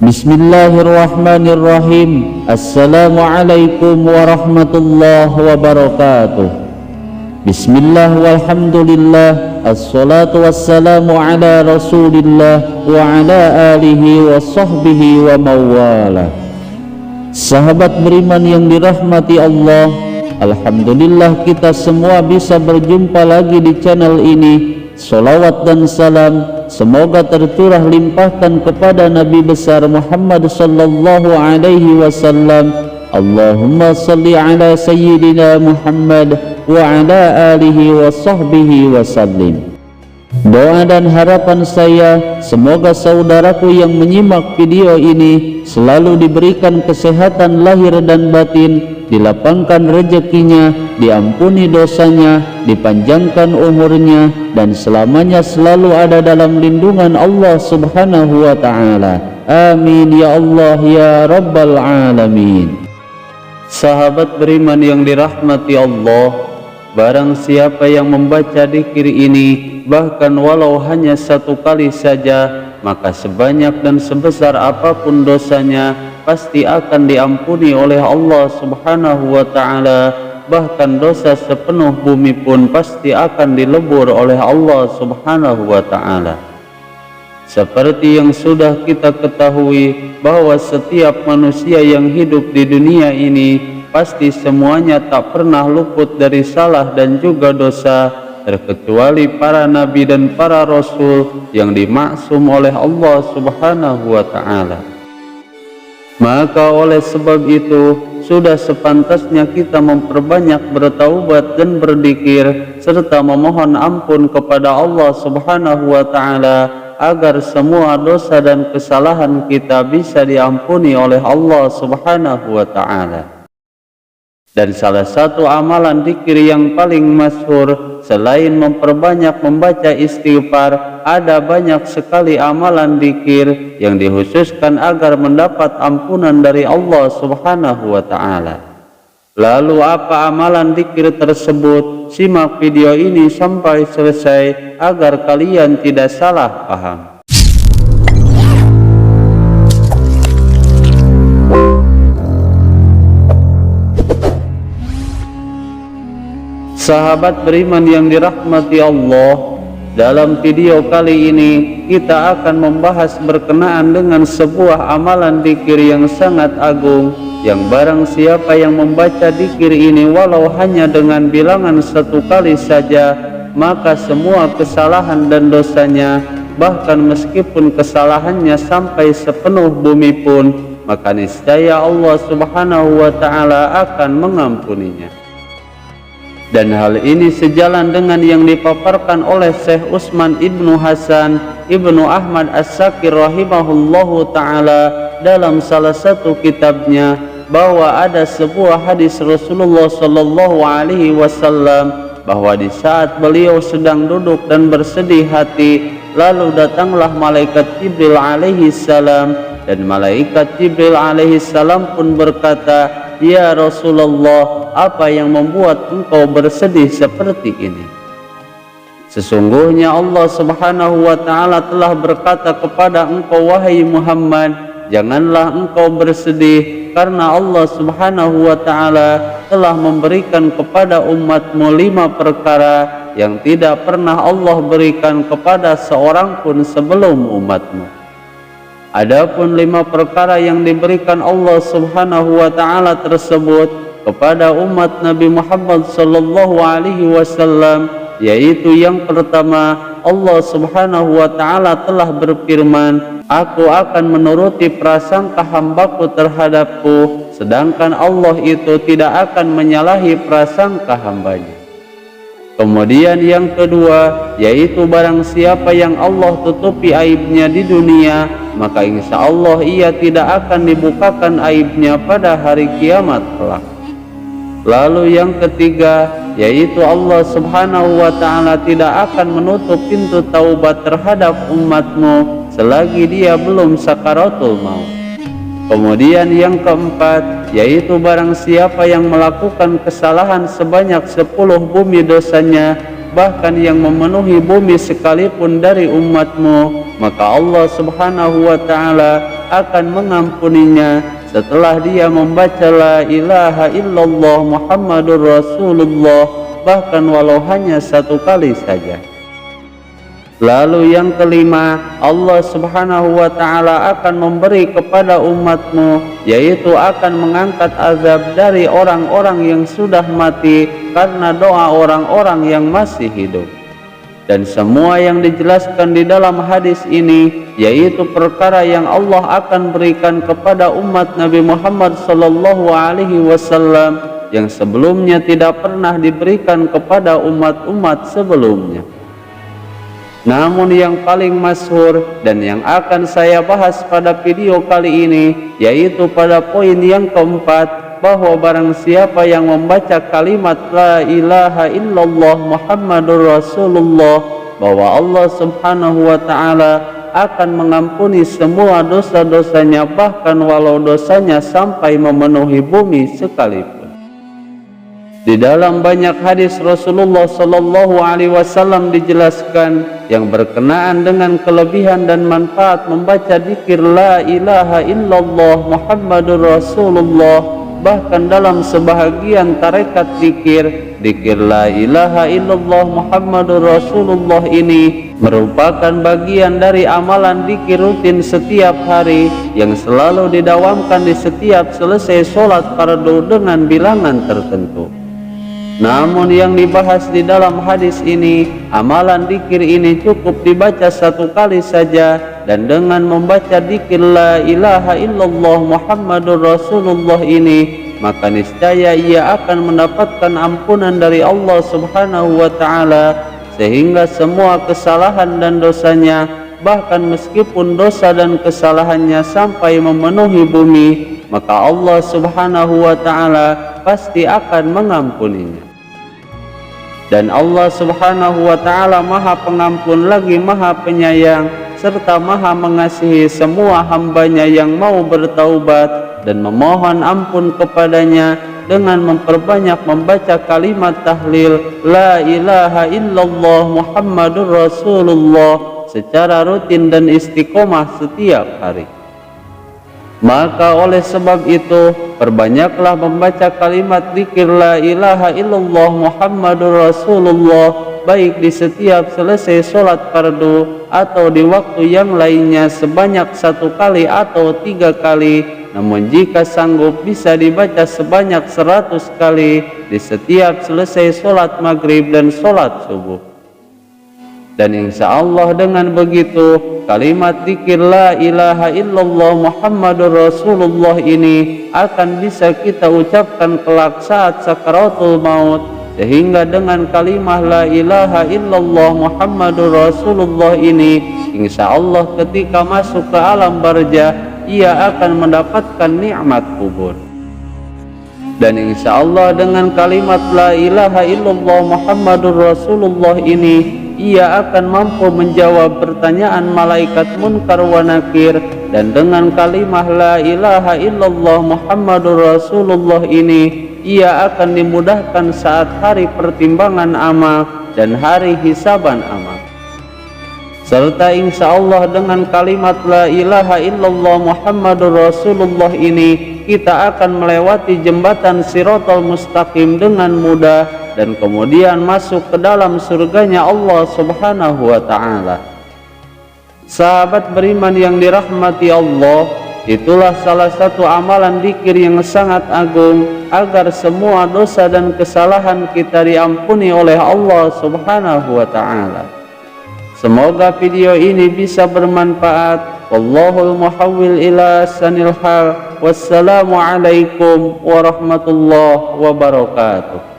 Bismillahirrahmanirrahim. Assalamualaikum warahmatullahi wabarakatuh. Bismillah walhamdulillah, assalatu wassalamu ala rasulillah wa ala alihi wa sahbihi wa mawala. Sahabat beriman yang dirahmati Allah, alhamdulillah kita semua bisa berjumpa lagi di channel ini. Salawat dan salam semoga tercurah limpahkan kepada Nabi besar Muhammad sallallahu alaihi wasallam. Allahumma salli ala sayyidina Muhammad wa ala alihi wa sahbihi wasallim. Doa dan harapan saya semoga saudaraku yang menyimak video ini selalu diberikan kesehatan lahir dan batin, dilapangkan rezekinya, diampuni dosanya, dipanjangkan umurnya, dan selamanya selalu ada dalam lindungan Allah subhanahu wa ta'ala. Amin ya Allah ya Rabbal Alamin. Sahabat beriman yang dirahmati Allah, barang siapa yang membaca dzikir ini bahkan walau hanya satu kali saja, maka sebanyak dan sebesar apapun dosanya pasti akan diampuni oleh Allah subhanahu wa ta'ala. Bahkan dosa sepenuh bumi pun pasti akan dilebur oleh Allah subhanahu wa ta'ala. Seperti yang sudah kita ketahui bahwa setiap manusia yang hidup di dunia ini pasti semuanya tak pernah luput dari salah dan juga dosa, terkecuali para nabi dan para rasul yang dimaksum oleh Allah subhanahu wa ta'ala. Maka oleh sebab itu sudah sepantasnya kita memperbanyak bertaubat dan berzikir serta memohon ampun kepada Allah subhanahu wa ta'ala agar semua dosa dan kesalahan kita bisa diampuni oleh Allah subhanahu wa ta'ala. Dan salah satu amalan dzikir yang paling masyhur selain memperbanyak membaca istighfar, ada banyak sekali amalan dzikir yang dikhususkan agar mendapat ampunan dari Allah subhanahu wa ta'ala. Lalu apa amalan dzikir tersebut? Simak video ini sampai selesai agar kalian tidak salah paham. Sahabat beriman yang dirahmati Allah, dalam video kali ini kita akan membahas berkenaan dengan sebuah amalan dzikir yang sangat agung, yang barang siapa yang membaca dzikir ini walau hanya dengan bilangan satu kali saja, maka semua kesalahan dan dosanya, bahkan meskipun kesalahannya sampai sepenuh bumi pun, maka niscaya Allah subhanahu wa ta'ala akan mengampuninya. Dan hal ini sejalan dengan yang dipaparkan oleh Syekh Utsman Ibnu Hasan Ibnu Ahmad As-Sakir rahimahullahu ta'ala dalam salah satu kitabnya, bahwa ada sebuah hadis Rasulullah sallallahu alaihi wasallam bahwa di saat beliau sedang duduk dan bersedih hati, lalu datanglah malaikat Jibril alaihi salam, dan malaikat Jibril alaihi salam pun berkata, "Ya Rasulullah, apa yang membuat engkau bersedih seperti ini? Sesungguhnya Allah subhanahu wa ta'ala telah berkata kepada engkau, wahai Muhammad, janganlah engkau bersedih, karena Allah subhanahu wa ta'ala telah memberikan kepada umatmu 5 perkara yang tidak pernah Allah berikan kepada seorang pun sebelum umatmu. Adapun 5 perkara yang diberikan Allah subhanahu wa ta'ala tersebut kepada umat Nabi Muhammad sallallahu alaihi wasallam, yaitu yang pertama, Allah subhanahu wa ta'ala telah berfirman, aku akan menuruti prasangka hambaku terhadapku, sedangkan Allah itu tidak akan menyalahi prasangka hambanya. Kemudian yang kedua, yaitu barang siapa yang Allah tutupi aibnya di dunia, maka insya Allah ia tidak akan dibukakan aibnya pada hari kiamat kelak. Lalu yang ketiga, yaitu Allah subhanahu wa ta'ala tidak akan menutup pintu taubat terhadap umatmu selagi dia belum sakaratul maut. Kemudian yang keempat, yaitu barang siapa yang melakukan kesalahan sebanyak 10 bumi dosanya, bahkan yang memenuhi bumi sekalipun dari umatmu, maka Allah subhanahu wa ta'ala akan mengampuninya setelah dia membaca la ilaha illallah Muhammadur Rasulullah, bahkan walau hanya satu kali saja. Lalu yang kelima, Allah subhanahu wa ta'ala akan memberi kepada umatmu, yaitu akan mengangkat azab dari orang-orang yang sudah mati karena doa orang-orang yang masih hidup. Dan semua yang dijelaskan di dalam hadis ini, yaitu perkara yang Allah akan berikan kepada umat Nabi Muhammad sallallahu alaihi wasallam yang sebelumnya tidak pernah diberikan kepada umat-umat sebelumnya. Namun yang paling masyhur dan yang akan saya bahas pada video kali ini, yaitu pada poin yang keempat, bahwa barang siapa yang membaca kalimat la ilaha illallah Muhammadur Rasulullah, bahwa Allah subhanahu wa ta'ala akan mengampuni semua dosa-dosanya, bahkan walau dosanya sampai memenuhi bumi sekalipun. Di dalam banyak hadis Rasulullah sallallahu alaihi wasallam dijelaskan yang berkenaan dengan kelebihan dan manfaat membaca dzikir la ilaha illallah Muhammadur Rasulullah. Bahkan dalam sebahagian tarekat dzikir la ilaha illallah Muhammadur Rasulullah ini merupakan bagian dari amalan dzikir rutin setiap hari yang selalu didawamkan di setiap selesai sholat fardu dengan bilangan tertentu. Namun yang dibahas di dalam hadis ini, amalan dzikir ini cukup dibaca satu kali saja, dan dengan membaca dzikir la ilaha illallah Muhammadur Rasulullah ini, maka niscaya ia akan mendapatkan ampunan dari Allah subhanahu wa ta'ala, sehingga semua kesalahan dan dosanya, bahkan meskipun dosa dan kesalahannya sampai memenuhi bumi, maka Allah subhanahu wa ta'ala pasti akan mengampuninya. Dan Allah subhanahu wa ta'ala maha pengampun lagi maha penyayang, serta maha mengasihi semua hambanya yang mau bertaubat dan memohon ampun kepadanya dengan memperbanyak membaca kalimat tahlil la ilaha illallah Muhammadur Rasulullah secara rutin dan istiqomah setiap hari. Maka oleh sebab itu, perbanyaklah membaca kalimat dzikir la ilaha illallah Muhammadur Rasulullah, baik di setiap selesai sholat fardu atau di waktu yang lainnya sebanyak 1 kali atau 3 kali. Namun jika sanggup bisa dibaca sebanyak 100 kali di setiap selesai sholat maghrib dan sholat subuh. Dan insya Allah dengan begitu, kalimat dzikir la ilaha illallah Muhammadur Rasulullah ini akan bisa kita ucapkan kelak saat sakaratul maut, sehingga dengan kalimah la ilaha illallah Muhammadur Rasulullah ini, insya Allah ketika masuk ke alam barzah, ia akan mendapatkan nikmat kubur. Dan insya Allah dengan kalimat la ilaha illallah Muhammadur Rasulullah ini, ia akan mampu menjawab pertanyaan malaikat munkar wa nakir. Dan dengan kalimah la ilaha illallah Muhammadur Rasulullah ini, ia akan dimudahkan saat hari pertimbangan amal dan hari hisaban amal. Serta insya Allah dengan kalimat la ilaha illallah Muhammadur Rasulullah ini, kita akan melewati jembatan Shiratal Mustaqim dengan mudah dan kemudian masuk ke dalam surganya Allah subhanahu wa ta'ala. Sahabat beriman yang dirahmati Allah, itulah salah satu amalan dzikir yang sangat agung agar semua dosa dan kesalahan kita diampuni oleh Allah subhanahu wa ta'ala. Semoga video ini bisa bermanfaat. Wallahul muhawwil ila sanil hal. Wassalamualaikum warahmatullahi wabarakatuh.